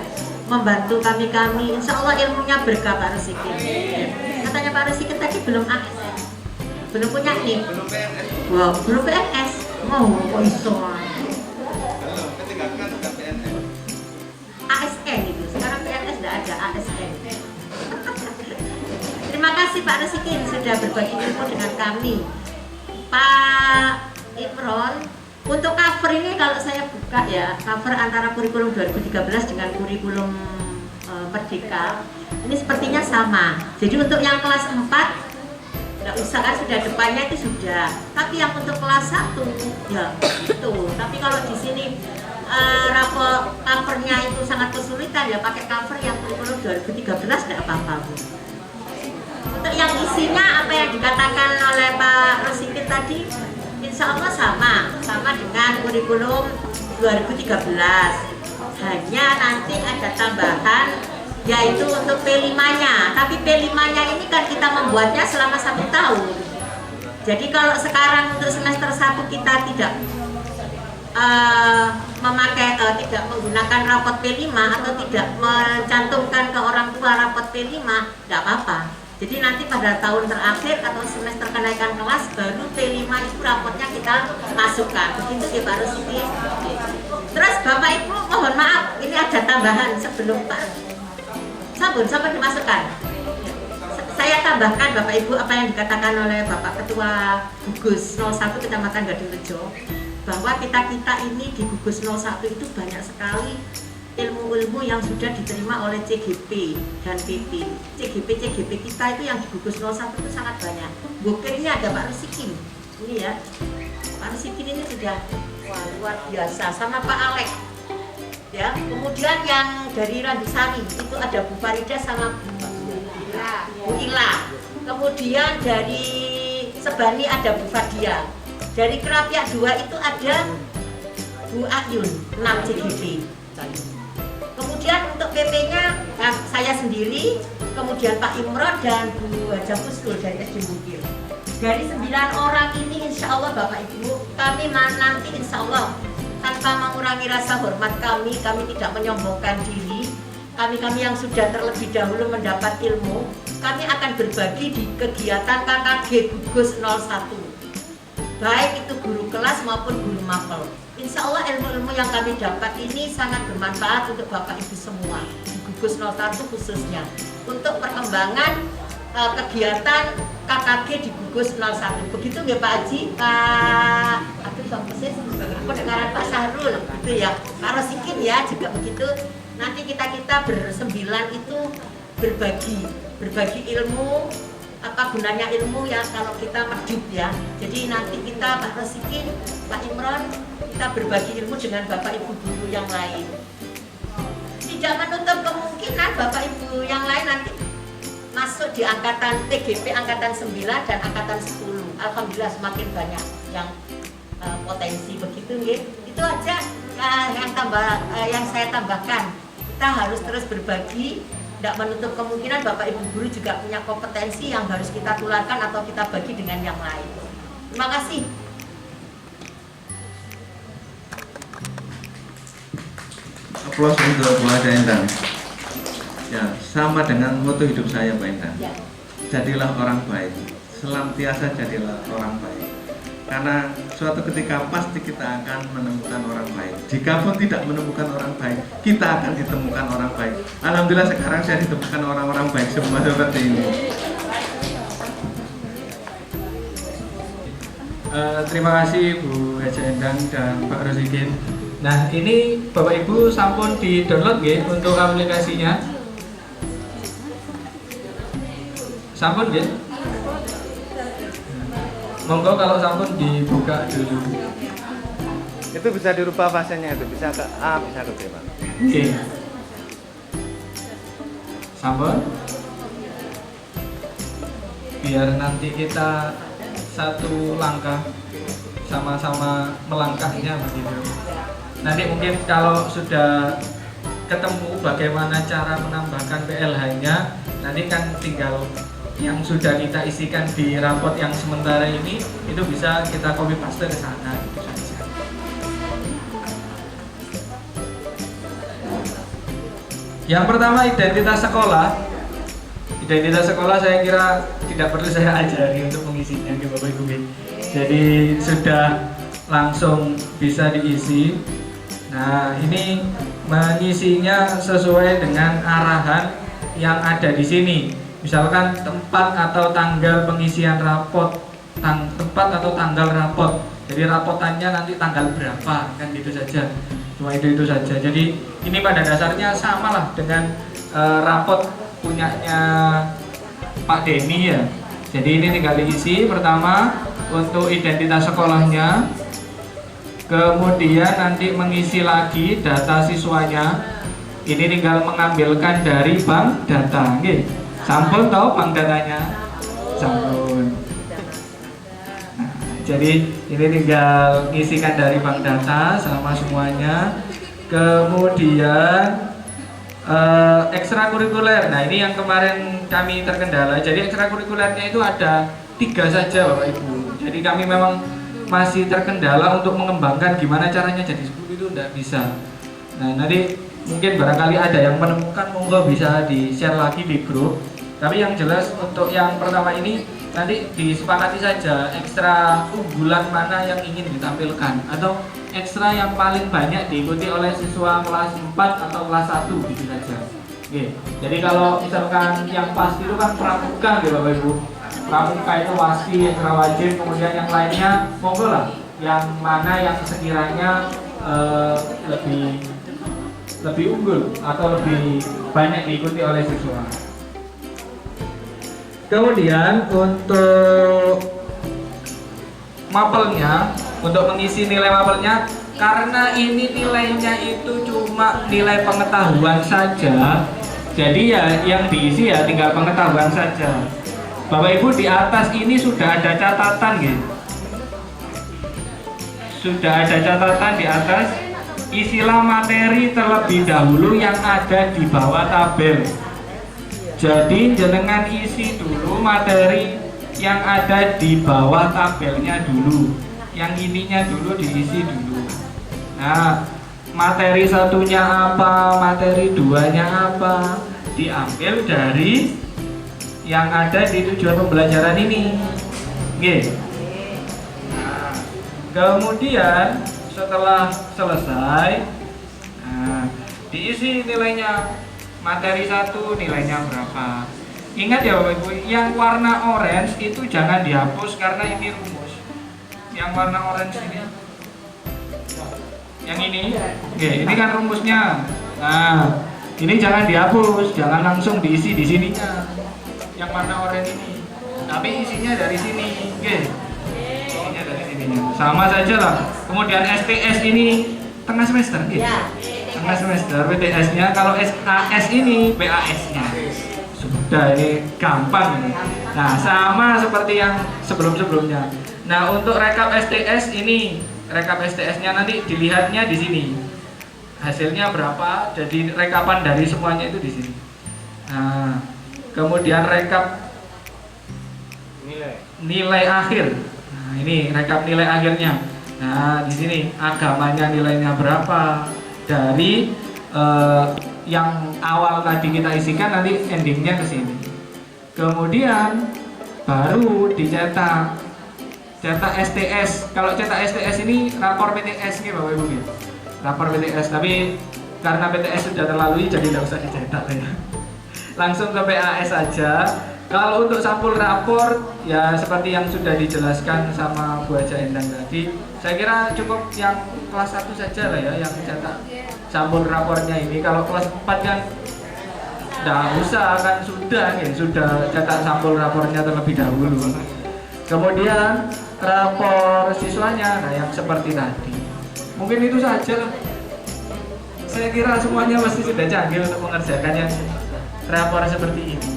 membantu kami. Insya Allah ilmunya berkah Pak Rusikin. Katanya Pak Rusikin tadi belum ASN, belum punya NIM. Belum PNS. Wow, belum PNS. Mau kok iso. Belum, ketinggalan sudah PNS. ASN itu, sekarang PNS tidak ada, ASN. Terima kasih Pak Rusikin sudah berbagi ilmu dengan kami. Pak Imron, untuk cover ini kalau saya buka ya, cover antara kurikulum 2013 dengan kurikulum Merdeka, ini sepertinya sama. Jadi untuk yang kelas 4 nggak usah kan, sudah depannya itu sudah. Tapi yang untuk kelas 1 ya itu. Tapi kalau di sini rapor covernya itu sangat kesulitan ya, pakai cover yang kurikulum 2013 tidak apa-apa Bu. Untuk yang isinya apa yang dikatakan oleh Pak Rusikin tadi, insya Allah sama dengan kurikulum 2013. Hanya nanti ada tambahan yaitu untuk P5-nya. Tapi P5-nya ini kan kita membuatnya selama 1 tahun. Jadi kalau sekarang untuk semester 1 kita tidak tidak menggunakan rapot P5 atau tidak mencantumkan ke orang tua rapot P5, tidak apa-apa. Jadi nanti pada tahun terakhir atau semester kenaikan kelas baru P5 itu rapotnya kita masukkan. Begitu ya Pak Rusidi. Terus Bapak Ibu mohon maaf, ini ada tambahan sebelum Pak sabun dimasukkan. Saya tambahkan Bapak Ibu apa yang dikatakan oleh Bapak Ketua Gugus 01 Kecamatan Gadingrejo, bahwa kita ini di Gugus 01 itu banyak sekali ilmu-ilmu yang sudah diterima oleh CGP dan PP. CGP kita itu yang di Gugus 01 itu sangat banyak. Bukir ini ada Pak Rusikin. Ini ya. Pak Rusikin ini sudah luar biasa, sama Pak Alek. Ya, kemudian yang dari Randusari itu ada Bu Farida sama Bu Ila. Kemudian dari Sebani ada Bu Fadia. Dari Kerapiak 2 itu ada Bu Ayun 6 CGP. Kemudian untuk PP-nya saya sendiri, kemudian Pak Imron dan Bu Haja Pusrul dari SD Bukir. Dari 9 orang ini insya Allah Bapak Ibu, kami nanti insya Allah tanpa mengurangi rasa hormat kami tidak menyombongkan diri. Kami yang sudah terlebih dahulu mendapat ilmu, kami akan berbagi di kegiatan KKG Gugus 01. Baik itu guru kelas maupun guru mapel. Insya Allah ilmu-ilmu yang kami dapat ini sangat bermanfaat untuk Bapak Ibu semua di Gugus 01 khususnya untuk perkembangan kegiatan KKG di Gugus 01. Begitu nggak Pak Haji, Pak Bang Persis, pendengaran Pak Sahrul, gitu ya. Pak Rosikin ya juga begitu. Nanti kita bersembilan itu berbagi ilmu. Apa gunanya ilmu ya kalau kita merjub ya. Jadi nanti kita Pak Rosikin, Pak Imron, kita berbagi ilmu dengan Bapak Ibu guru yang lain. Tidak menutup kemungkinan Bapak Ibu yang lain nanti masuk di angkatan TGP angkatan 9 dan angkatan 10. Alhamdulillah semakin banyak yang potensi begitu nggih. Itu aja yang saya tambahkan. Kita harus terus berbagi. Tidak menutup kemungkinan Bapak Ibu guru juga punya kompetensi yang harus kita tularkan atau kita bagi dengan yang lain. Terima kasih. Aplaus untuk Bu Haja Endang. Ya, sama dengan moto hidup saya Pak Endang. Ya. Jadilah orang baik. Selantiasa jadilah orang baik. Karena suatu ketika pasti kita akan menemukan orang baik. Jika pun tidak menemukan orang baik, kita akan ditemukan orang baik. Alhamdulillah sekarang saya ditemukan orang-orang baik semua seperti ini. Terima kasih Bu Haja Endang dan Pak Rosikin. Nah ini Bapak Ibu sampun di download nggih untuk aplikasinya? Sampun nggih? Monggo kalau sampun dibuka dulu. Itu bisa dirubah fasenya, itu bisa ke A, bisa ke B, Pak. Oke. Sampun. Biar nanti kita satu langkah sama-sama melangkahnya begitu. Nanti mungkin kalau sudah ketemu bagaimana cara menambahkan PLH-nya, nanti kan tinggal yang sudah kita isikan di rapot yang sementara ini itu bisa kita copy paste ke sana gitu saja. Yang pertama identitas sekolah. Identitas sekolah saya kira tidak perlu saya ajari untuk mengisinya ke Bapak Ibu. Jadi sudah langsung bisa diisi. Nah, ini mengisinya sesuai dengan arahan yang ada di sini. Misalkan tempat atau tanggal pengisian rapot, tempat atau tanggal rapot. Jadi rapotannya nanti tanggal berapa, kan gitu saja. Cuma itu saja. Jadi ini pada dasarnya sama lah dengan rapot punyanya Pak Denny ya. Jadi ini tinggal diisi pertama untuk identitas sekolahnya. Kemudian nanti mengisi lagi data siswanya. Ini tinggal mengambilkan dari bank data. Nggih. Sampun tahu bank datanya? Sampun. Nah, jadi ini tinggal ngisikan dari bank data sama semuanya. Kemudian ekstrakurikuler. Nah, ini yang kemarin kami terkendala. Jadi ekstrakurikulernya itu ada 3 saja Bapak Ibu. Jadi kami memang masih terkendala untuk mengembangkan gimana caranya jadi 10 itu tidak bisa. Nah, nanti mungkin barangkali ada yang menemukan, monggo bisa di-share lagi di grup. Tapi yang jelas untuk yang pertama ini nanti disepakati saja ekstra unggulan mana yang ingin ditampilkan atau ekstra yang paling banyak diikuti oleh siswa kelas 4 atau kelas 1 gitu saja. Oke. Jadi kalau misalkan yang pasti itu kan pramuka gitu Bapak Ibu. Pramuka itu pasti ekstra wajib, kemudian yang lainnya monggo lah yang mana yang sekiranya lebih unggul atau lebih banyak diikuti oleh siswa. Kemudian untuk mapelnya, untuk mengisi nilai mapelnya, karena ini nilainya itu cuma nilai pengetahuan saja, jadi ya yang diisi ya tinggal pengetahuan saja. Bapak Ibu di atas ini sudah ada catatan gitu. Sudah ada catatan di atas. Isilah materi terlebih dahulu yang ada di bawah tabel. Jadi jenengan isi dulu materi yang ada di bawah tabelnya dulu. Yang ininya dulu diisi dulu. Nah, materi satunya apa, materi duanya apa, diambil dari yang ada di tujuan pembelajaran ini. Oke. Nah, kemudian setelah selesai, nah, diisi nilainya. Materi 1 nilainya berapa. Ingat ya Bapak Ibu, yang warna orange itu jangan dihapus karena ini rumus. Yang warna orange ini, yang ini, oke, ini kan rumusnya. Nah, ini jangan dihapus, jangan langsung diisi di sininya. Yang warna oranye ini, tapi isinya dari sini, oke. Isinya dari sininya, sama saja lah. Kemudian STS ini tengah semester, gitu. Tengah semester PTS-nya, kalau SAS ini PAS-nya. Sudah, ini gampang ini. Nah, sama seperti yang sebelum-sebelumnya. Nah, untuk rekap STS ini, rekap STS-nya nanti dilihatnya di sini. Hasilnya berapa? Jadi rekapan dari semuanya itu di sini. Nah, kemudian rekap nilai akhir. Nah, ini rekap nilai akhirnya. Nah, di sini agamanya nilainya berapa? Dari yang awal tadi kita isikan, nanti endingnya ke sini. Kemudian baru dicetak, cetak STS. Kalau cetak STS ini rapor PTS nih Bapak Ibu ya. Rapor PTS, tapi karena PTS sudah terlalui jadi tidak usah dicetak ya. Langsung ke PAS saja. Kalau untuk sampul rapor ya seperti yang sudah dijelaskan sama Bu Haja Endang tadi, saya kira cukup yang kelas 1 saja lah ya yang cetak sampul rapornya ini. Kalau kelas 4 kan tidak usah, kan sudah cetak sampul rapornya terlebih dahulu. Kemudian rapor siswanya, nah yang seperti tadi. Mungkin itu saja lah. Saya kira semuanya pasti sudah canggih untuk mengerjakan yang rapor seperti ini.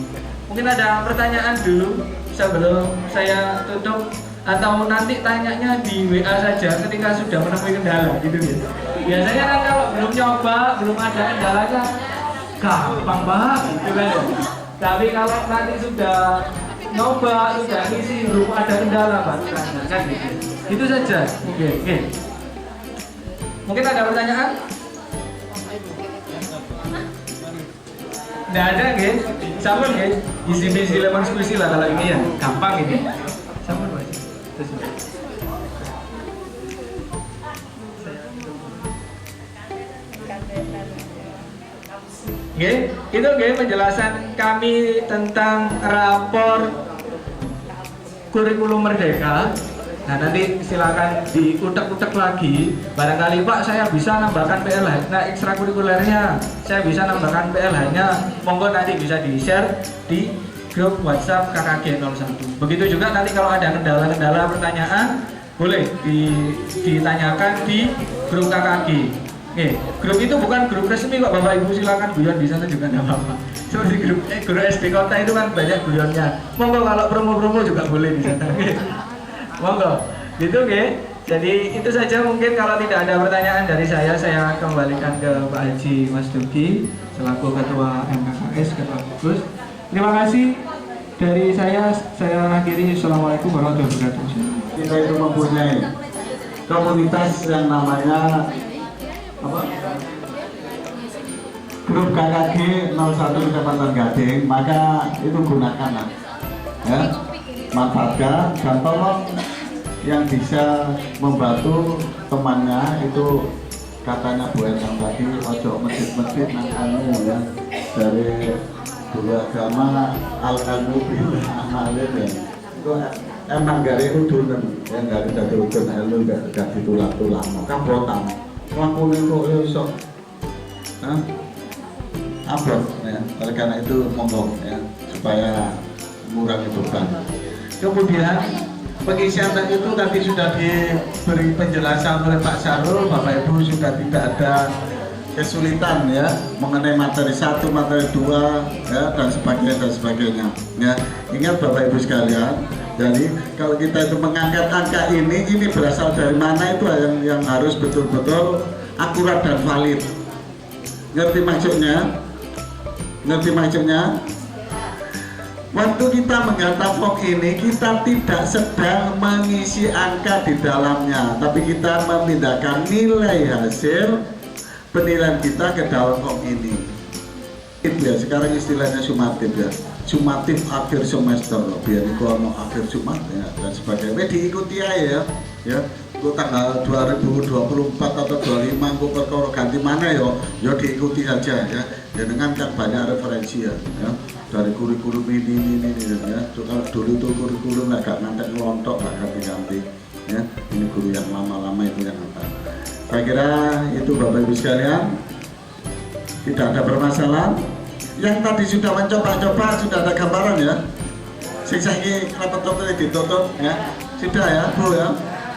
Mungkin ada pertanyaan dulu sebelum saya tutup, atau nanti tanyanya di WA saja ketika sudah menemui kendala gitu ya. Biasanya kan kalau belum nyoba, belum ada kendalanya gampang banget gitu kan ya. Tapi kalau nanti sudah nyoba, sudah ngisi, belum ada kendala baru tanya kan gitu. Itu saja. Oke. Mungkin ada pertanyaan? Nggak ada, guys. Sampun, guys. Isi lemon squishy lah kalau ini ya. Gampang ini. Sampun, Pak. Oke, itu penjelasan kami tentang rapor kurikulum merdeka. Nah, nanti silakan diutek-utek lagi. Barangkali Pak, saya bisa nambahkan PLH, nah ekstrakurikulernya, saya bisa nambahkan PLH-nya. Monggo nanti bisa di-share di grup WhatsApp KKG 01. Begitu juga nanti kalau ada kendala-kendala pertanyaan, boleh ditanyakan di grup KKG. Oke, grup itu bukan grup resmi kok Bapak Ibu, silakan guyon di sana juga tidak apa-apa. Seperti grup SD Kota itu kan banyak guyonnya. Monggo kalau promo-promo juga boleh di sana. Monggo, gitu oke. Jadi itu saja mungkin, kalau tidak ada pertanyaan dari saya kembalikan ke Pak Haji Mas Duki selaku Ketua MKKS, Ketua Gugus. Terima kasih dari saya akhiri. Assalamualaikum warahmatullahi wabarakatuh. Kita itu mempunyai komunitas yang namanya grup KKG 01 Kecamatan Gading, maka itu gunakanlah ya, manfaatkan dan tolong yang bisa membantu temannya itu. Katanya Bu Endang tadi, ojo masjid-masjid nang anu ya, dari dulu agama al-ilmu bil amalin ya, itu emang gak ada udunan ya, gak ada udun ilmu, gak ditulang-tulang kabotan lakuin kok iso abot ya. Oleh karena itu monggo ya, supaya mengurangi beban. Kemudian pengisian itu tadi sudah diberi penjelasan oleh Pak Sarul. Bapak Ibu sudah tidak ada kesulitan ya mengenai materi 1, materi 2 ya, dan sebagainya ya. Ingat Bapak Ibu sekalian, jadi kalau kita itu mengangkat angka ini berasal dari mana, itu yang harus betul-betul akurat dan valid. Ngerti maksudnya? Waktu kita menggantar form ini, kita tidak sedang mengisi angka di dalamnya, tapi kita memindahkan nilai hasil penilaian kita ke dalam form ini. Itu ya, sekarang istilahnya sumatif ya, sumatif akhir semester, biar ikono akhir Jumat ya, dan sebagainya. Diikuti aja ya. Untuk tanggal 2024 atau 25 aku perkara ganti mana ya diikuti saja ya. Dengan kan banyak referensi ya, dari kurikulum ini ya. Kalau dulu tuh kurikulum agak ngantek ngelontok, nggak ganti-ganti ya. Ini guru yang lama-lama itu yang apa. Saya kira itu Bapak Ibu sekalian, tidak ada permasalahan. Yang tadi sudah mencoba-coba sudah ada gambaran ya. Siksa ini rapot-rapotnya ditutup ya. Sudah ya Bu ya.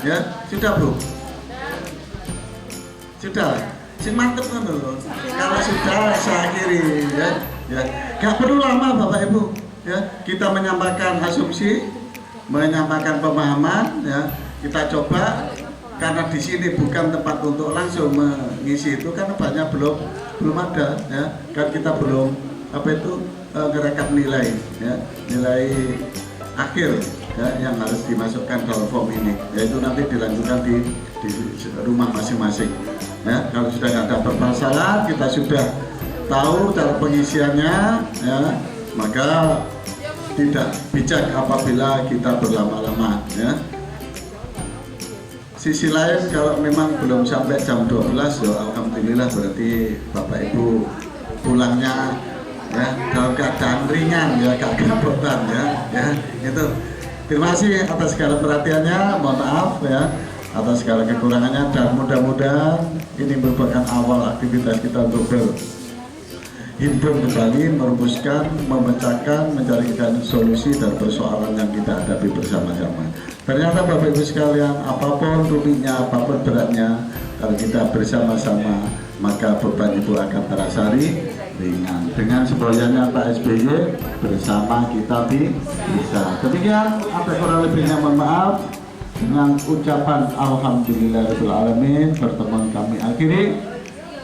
Ya, sudah Bu. Sudah. Si mantep kan loh. Kalau sudah saya akhiri ya. Ya. Gak perlu lama Bapak Ibu ya. Kita menyampaikan asumsi, menyampaikan pemahaman ya. Kita coba, karena di sini bukan tempat untuk langsung mengisi itu, karena banyak belum ada ya. Kan kita belum ngerekap nilai ya. Nilai akhir ya, yang harus dimasukkan dalam form ini, yaitu nanti dilanjutkan di rumah masing-masing ya. Kalau sudah nggak ada permasalahan, kita sudah tahu cara pengisiannya ya, maka tidak bijak apabila kita berlama-lama ya. Sisi lain, kalau memang belum sampai jam 12 ya alhamdulillah, berarti Bapak Ibu pulangnya ya dalam keadaan ringan ya, gak kerepotan ya itu. Terima kasih atas segala perhatiannya, mohon maaf ya atas segala kekurangannya, dan mudah-mudahan ini merupakan awal aktivitas kita untuk berhimpun kembali, merumuskan, memecahkan, mencarikan solusi dan persoalan yang kita hadapi bersama-sama. Ternyata Bapak Ibu sekalian, apapun rumitnya, apapun beratnya, kalau kita bersama-sama, maka beban itu akan terasa ringan. Dengan semboyannya Pak SBY, bersama kita bisa. Demikian, apa kurang lebihnya mohon maaf. Dengan ucapan Alhamdulillahirabbil alamin, pertemuan kami akhiri.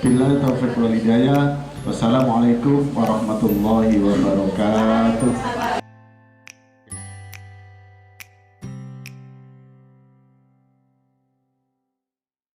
Billahi taufiq wal hidayah. Wassalamualaikum warahmatullahi wabarakatuh.